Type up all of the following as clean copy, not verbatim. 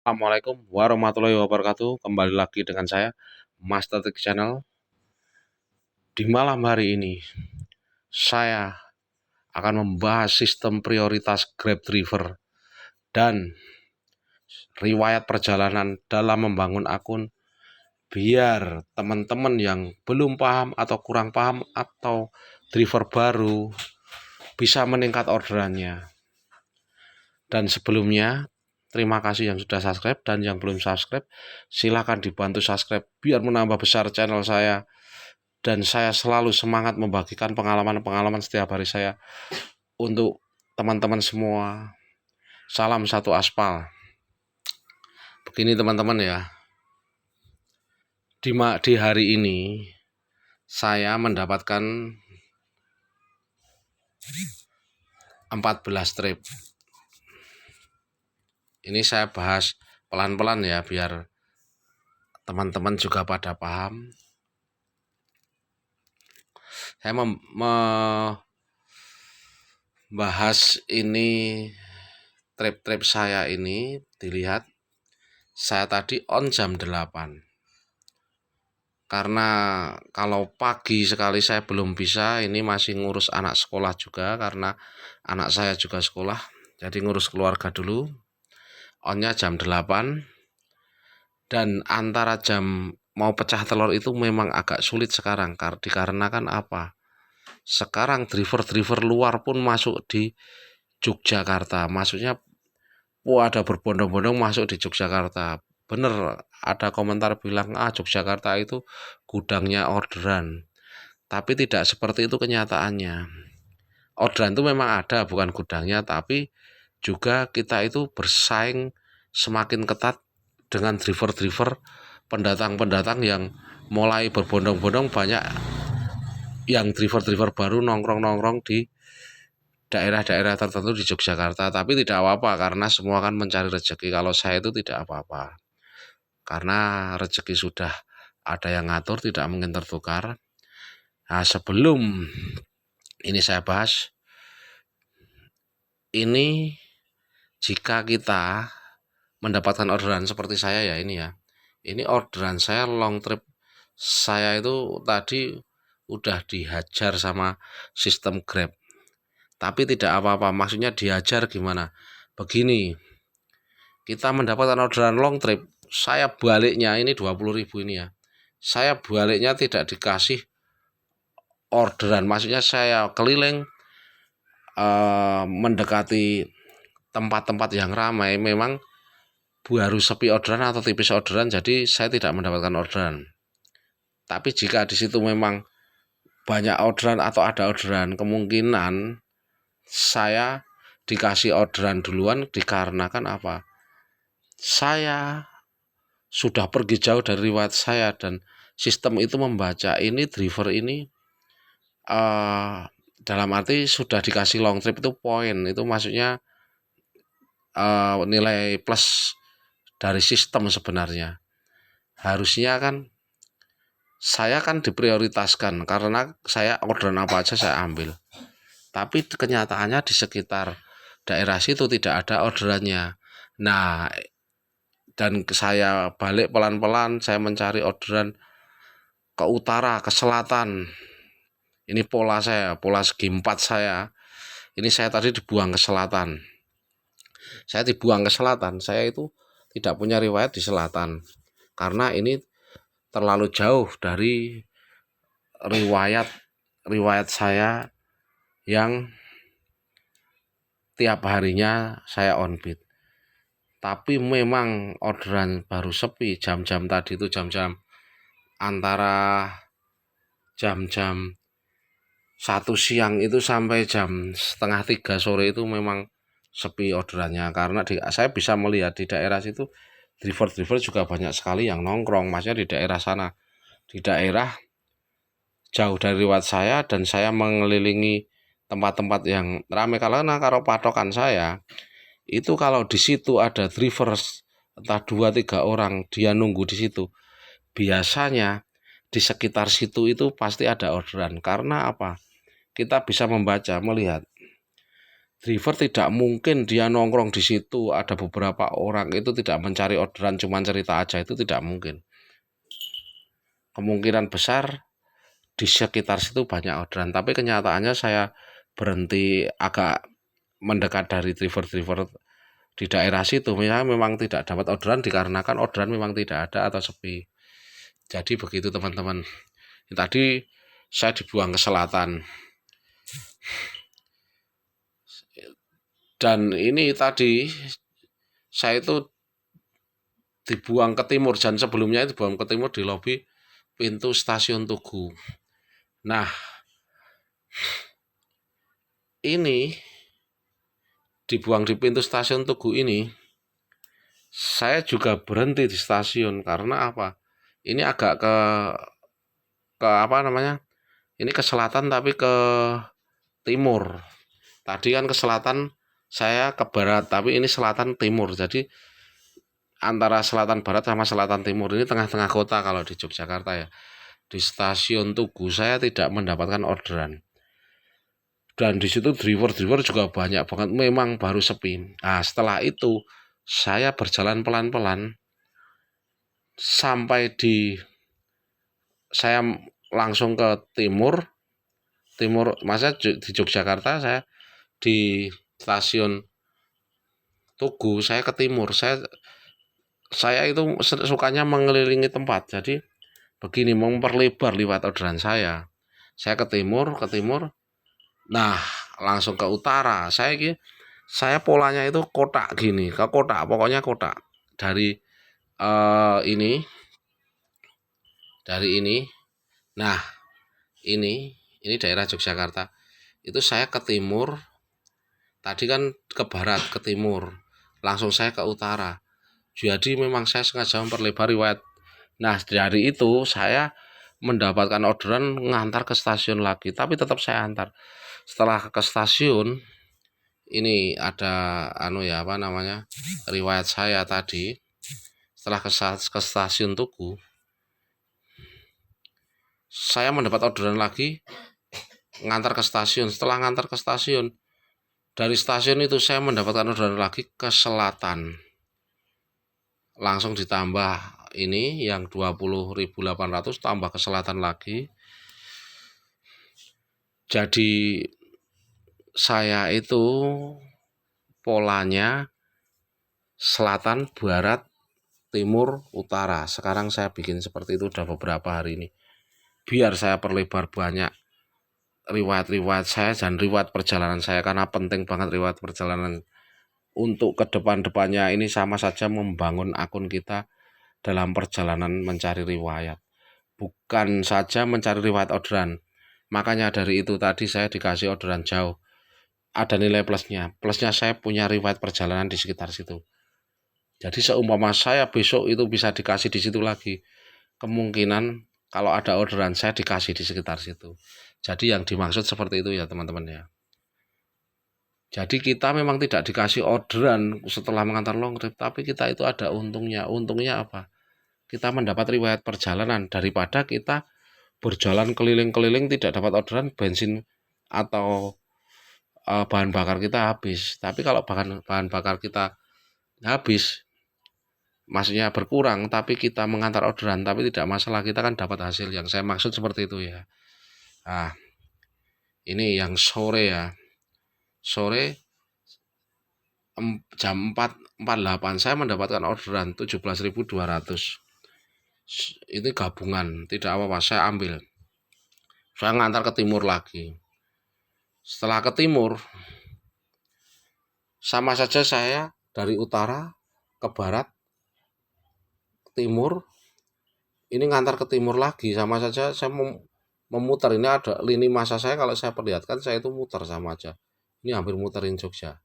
Assalamualaikum warahmatullahi wabarakatuh. Kembali lagi dengan saya, Master Tech Channel. Di malam hari ini, saya akan membahas sistem prioritas Grab Driver dan riwayat perjalanan dalam membangun akun biar teman-teman yang belum paham atau kurang paham atau driver baru bisa meningkat orderannya. Dan sebelumnya, terima kasih yang sudah subscribe, dan yang belum subscribe, silahkan dibantu subscribe biar menambah besar channel saya. Dan saya selalu semangat membagikan pengalaman-pengalaman setiap hari saya untuk teman-teman semua. Salam satu aspal. Begini teman-teman ya, di hari ini saya mendapatkan 14 trip. Ini saya bahas pelan-pelan ya, biar teman-teman juga pada paham. Saya membahas ini, trip-trip saya ini dilihat, saya tadi on jam 8. Karena kalau pagi sekali saya belum bisa, ini masih ngurus anak sekolah juga, karena anak saya juga sekolah, jadi ngurus keluarga dulu. Onnya jam 8, dan antara jam mau pecah telur itu memang agak sulit sekarang, dikarenakan apa? Sekarang driver-driver luar pun masuk di Yogyakarta, maksudnya ada berbondong-bondong masuk di Yogyakarta. Bener, ada komentar bilang, Yogyakarta itu gudangnya orderan. Tapi tidak seperti itu kenyataannya. Orderan itu memang ada, bukan gudangnya, tapi juga kita itu bersaing semakin ketat dengan driver-driver pendatang-pendatang yang mulai berbondong-bondong. Banyak yang driver-driver baru nongkrong-nongkrong di daerah-daerah tertentu di Yogyakarta. Tapi tidak apa-apa, karena semua kan mencari rezeki. Kalau saya itu tidak apa-apa, karena rezeki sudah ada yang ngatur, tidak mungkin tertukar. Nah, sebelum ini saya bahas, ini jika kita mendapatkan orderan seperti saya ya, ini orderan saya long trip. Saya itu tadi udah dihajar sama sistem Grab, tapi tidak apa-apa. Maksudnya dihajar gimana? Begini, kita mendapatkan orderan long trip, saya baliknya ini 20.000 ini ya, saya baliknya tidak dikasih orderan. Maksudnya saya keliling mendekati tempat-tempat yang ramai, memang baru sepi orderan atau tipis orderan, jadi saya tidak mendapatkan orderan. Tapi jika di situ memang banyak orderan atau ada orderan, kemungkinan saya dikasih orderan duluan, dikarenakan apa? Saya sudah pergi jauh dari riwayat saya, dan sistem itu membaca ini driver ini dalam arti sudah dikasih long trip itu poin, itu maksudnya nilai plus dari sistem. Sebenarnya harusnya kan saya kan diprioritaskan karena saya orderan apa aja saya ambil, tapi kenyataannya di sekitar daerah situ tidak ada orderannya. Nah, dan saya balik pelan-pelan, saya mencari orderan ke utara, ke selatan. Ini pola saya, pola segi 4 saya. Ini saya tadi dibuang ke selatan. Saya dibuang ke selatan, saya itu tidak punya riwayat di selatan, karena ini terlalu jauh dari riwayat saya yang tiap harinya saya on beat. Tapi memang orderan baru sepi jam-jam tadi itu, jam-jam antara jam-jam 1 siang itu sampai jam setengah 3 sore itu memang sepi orderannya. Karena saya bisa melihat di daerah situ driver-driver juga banyak sekali yang nongkrong, maksudnya di daerah sana, di daerah jauh dari riwayat saya, dan saya mengelilingi tempat-tempat yang ramai. Karena kalau patokan saya itu, kalau di situ ada driver entah 2-3 orang dia nunggu di situ, biasanya di sekitar situ itu pasti ada orderan. Karena apa? Kita bisa membaca, melihat Driver tidak mungkin dia nongkrong di situ, ada beberapa orang itu tidak mencari orderan, cuma cerita aja, itu tidak mungkin. Kemungkinan besar di sekitar situ banyak orderan, tapi kenyataannya saya berhenti agak mendekat dari driver-driver di daerah situ, memang tidak dapat orderan dikarenakan orderan memang tidak ada atau sepi. Jadi begitu teman-teman. Tadi saya dibuang ke selatan. Dan ini tadi saya itu dibuang ke timur, dan sebelumnya itu dibuang ke timur di lobi pintu stasiun Tugu. Nah, ini dibuang di pintu stasiun Tugu ini, saya juga berhenti di stasiun karena apa? Ini agak ke apa namanya? Ini ke selatan tapi ke timur. Tadi kan ke selatan, saya ke barat, tapi ini selatan timur. Jadi antara selatan barat sama selatan timur, ini tengah-tengah kota kalau di Yogyakarta ya. Di stasiun Tugu saya tidak mendapatkan orderan. Dan di situ driver-driver juga banyak banget, memang baru sepi. Nah, setelah itu saya berjalan pelan-pelan sampai saya langsung ke timur. Masa di Yogyakarta, saya di stasiun Tugu saya ke timur. Saya itu sukanya mengelilingi tempat. Jadi begini, memperlebar liwat orderan saya. Saya ke timur. Nah, langsung ke utara. Saya polanya itu kotak gini, ke kotak, pokoknya kotak. Dari ini, dari ini. Nah, ini daerah Yogyakarta. Itu saya ke timur. Tadi kan ke barat, ke timur. Langsung saya ke utara. Jadi memang saya sengaja memperlebar riwayat. Nah, dari itu saya mendapatkan orderan ngantar ke stasiun lagi, tapi tetap saya antar. Setelah ke stasiun, ini ada apa namanya, riwayat saya tadi. Setelah ke stasiun Tugu, saya mendapat orderan lagi ngantar ke stasiun. Setelah ngantar ke stasiun, dari stasiun itu saya mendapatkan orderan lagi ke selatan. Langsung ditambah ini yang 20.800 tambah ke selatan lagi. Jadi saya itu polanya selatan, barat, timur, utara. Sekarang saya bikin seperti itu udah beberapa hari ini. Biar saya perlebar banyak riwayat-riwayat saya dan riwayat perjalanan saya, karena penting banget riwayat perjalanan untuk ke depan-depannya. Ini sama saja membangun akun kita dalam perjalanan mencari riwayat, bukan saja mencari riwayat orderan. Makanya dari itu tadi saya dikasih orderan jauh, ada nilai plusnya. Plusnya saya punya riwayat perjalanan di sekitar situ. Jadi seumpama saya besok itu bisa dikasih di situ lagi, kemungkinan kalau ada orderan saya dikasih di sekitar situ. Jadi yang dimaksud seperti itu ya teman-teman ya. Jadi kita memang tidak dikasih orderan setelah mengantar long trip, tapi kita itu ada untungnya. Untungnya apa? Kita mendapat riwayat perjalanan daripada kita berjalan keliling-keliling tidak dapat orderan, bensin atau bahan bakar kita habis. Tapi kalau bahan bakar kita habis, maksudnya berkurang, tapi kita mengantar orderan, tapi tidak masalah, kita kan dapat hasil. Yang saya maksud seperti itu ya. Nah, ini yang sore ya. Sore jam 4.48 saya mendapatkan orderan 17.200. Ini gabungan, tidak apa-apa, saya ambil. Saya ngantar ke timur lagi. Setelah ke timur, sama saja saya dari utara ke barat, ke timur, ini ngantar ke timur lagi, sama saja saya memutar. Ini ada lini masa saya, kalau saya perlihatkan saya itu muter sama aja. Ini hampir muterin Jogja.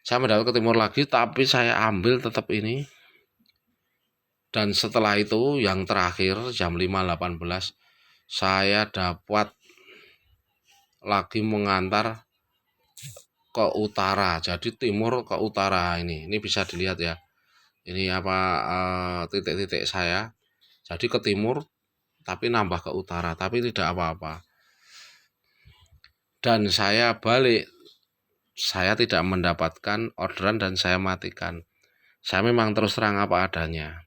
Saya mendapat ke timur lagi, tapi saya ambil tetap ini. Dan setelah itu yang terakhir jam 5.18 saya dapat lagi mengantar ke utara. Jadi timur ke utara ini bisa dilihat ya. Ini apa titik-titik saya. Jadi ke timur tapi nambah ke utara, tapi tidak apa-apa. Dan saya balik saya tidak mendapatkan orderan dan saya matikan. Saya memang terus terang apa adanya.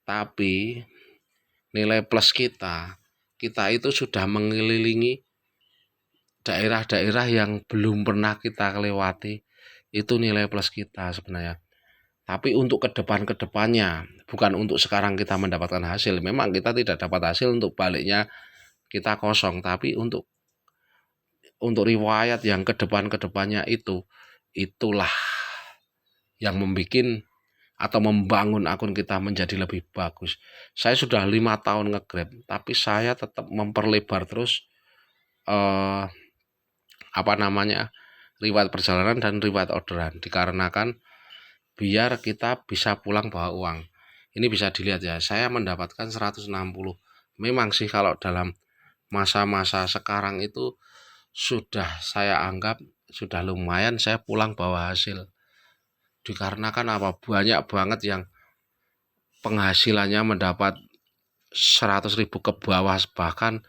Tapi nilai plus kita itu sudah mengelilingi daerah-daerah yang belum pernah kita lewati. Itu nilai plus kita sebenarnya. Tapi untuk kedepannya, bukan untuk sekarang kita mendapatkan hasil. Memang kita tidak dapat hasil, untuk baliknya kita kosong. Tapi untuk riwayat yang kedepannya itulah yang membuat atau membangun akun kita menjadi lebih bagus. Saya sudah 5 tahun nge-Grab, tapi saya tetap memperlebar terus riwayat perjalanan dan riwayat orderan, dikarenakan biar kita bisa pulang bawa uang. Ini bisa dilihat ya, saya mendapatkan 160. Memang sih kalau dalam masa-masa sekarang itu sudah saya anggap sudah lumayan saya pulang bawa hasil. Dikarenakan apa? Banyak banget yang penghasilannya mendapat 100.000 ke bawah, bahkan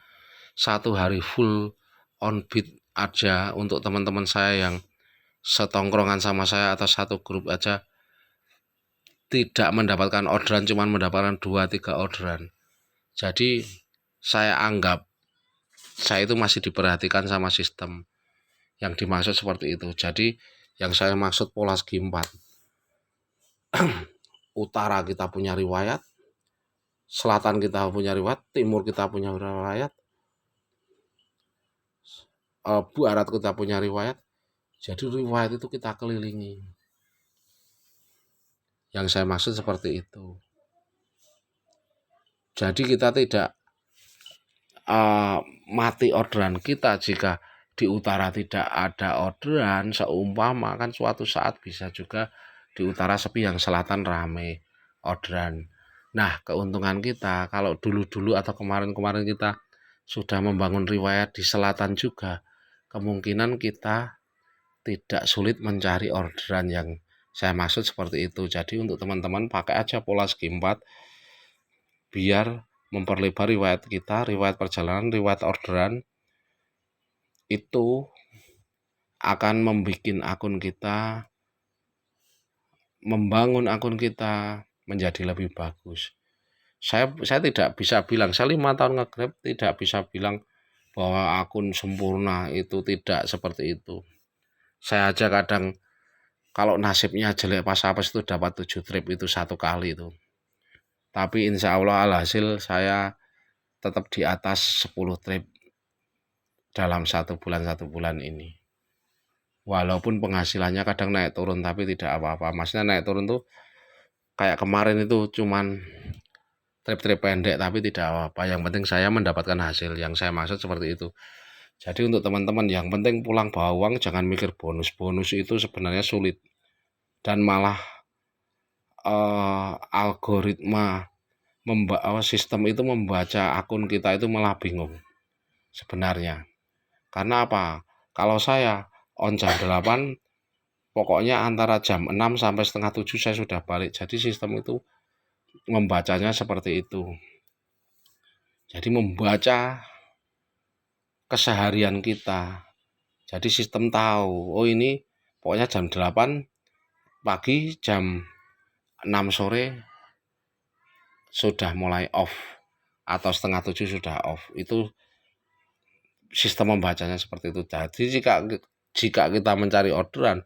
satu hari full on beat aja. Untuk teman-teman saya yang setongkrongan sama saya atau satu grup aja tidak mendapatkan orderan, cuma mendapatkan 2-3 orderan. Jadi saya anggap saya itu masih diperhatikan sama sistem. Yang dimaksud seperti itu. Jadi yang saya maksud pola segi 4. Utara kita punya riwayat, selatan kita punya riwayat, timur kita punya riwayat, barat kita punya riwayat. Jadi riwayat itu kita kelilingi. Yang saya maksud seperti itu. Jadi kita tidak mati orderan kita jika di utara tidak ada orderan. Seumpama kan suatu saat bisa juga di utara sepi, yang selatan rame orderan. Nah, keuntungan kita kalau dulu-dulu atau kemarin-kemarin kita sudah membangun riwayat di selatan juga, kemungkinan kita tidak sulit mencari orderan. Yang saya maksud seperti itu. Jadi untuk teman-teman pakai aja pola segi 4 biar memperlebar riwayat kita, riwayat perjalanan, riwayat orderan. Itu akan membuat akun kita, membangun akun kita menjadi lebih bagus. Saya tidak bisa bilang, saya 5 tahun nge-Grab tidak bisa bilang bahwa akun sempurna, itu tidak seperti itu. Saya aja kadang kalau nasibnya jelek pas apes itu dapat 7 trip itu satu kali itu. Tapi insya Allah alhasil saya tetap di atas 10 trip dalam 1 bulan ini. Walaupun penghasilannya kadang naik turun, tapi tidak apa-apa. Maksudnya naik turun tuh kayak kemarin itu cuman trip-trip pendek, tapi tidak apa-apa. Yang penting saya mendapatkan hasil. Yang saya maksud seperti itu. Jadi untuk teman-teman yang penting pulang bawa uang, jangan mikir bonus. Bonus itu sebenarnya sulit. Dan malah algoritma sistem itu membaca akun kita itu malah bingung sebenarnya. Karena apa? Kalau saya on jam 8, pokoknya antara jam 6 sampai setengah 7 saya sudah balik. Jadi sistem itu membacanya seperti itu. Jadi membaca keseharian kita. Jadi sistem tahu, oh ini pokoknya jam 8 pagi, jam 6 sore sudah mulai off, atau setengah 7 sudah off. Itu sistem membacanya seperti itu. Jadi jika kita mencari orderan,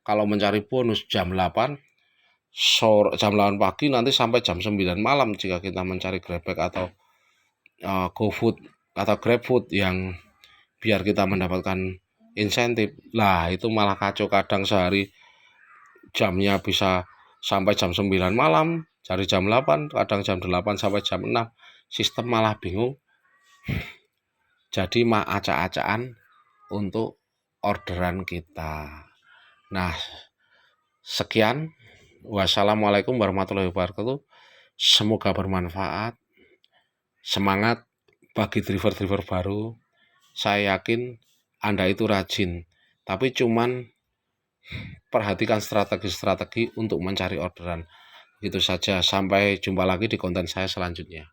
kalau mencari bonus jam 8 sore, jam 8 pagi nanti sampai jam 9 malam jika kita mencari Grabback atau GoFood atau GrabFood yang biar kita mendapatkan insentif. Lah itu malah kacau, kadang sehari jamnya bisa sampai jam 9 malam, cari jam 8, kadang jam 8 sampai jam 6. Sistem malah bingung. Jadi acak-acakan untuk orderan kita. Nah, sekian. Wassalamualaikum warahmatullahi wabarakatuh. Semoga bermanfaat. Semangat bagi driver-driver baru. Saya yakin Anda itu rajin, tapi cuman perhatikan strategi-strategi untuk mencari orderan. Begitu saja, sampai jumpa lagi di konten saya selanjutnya.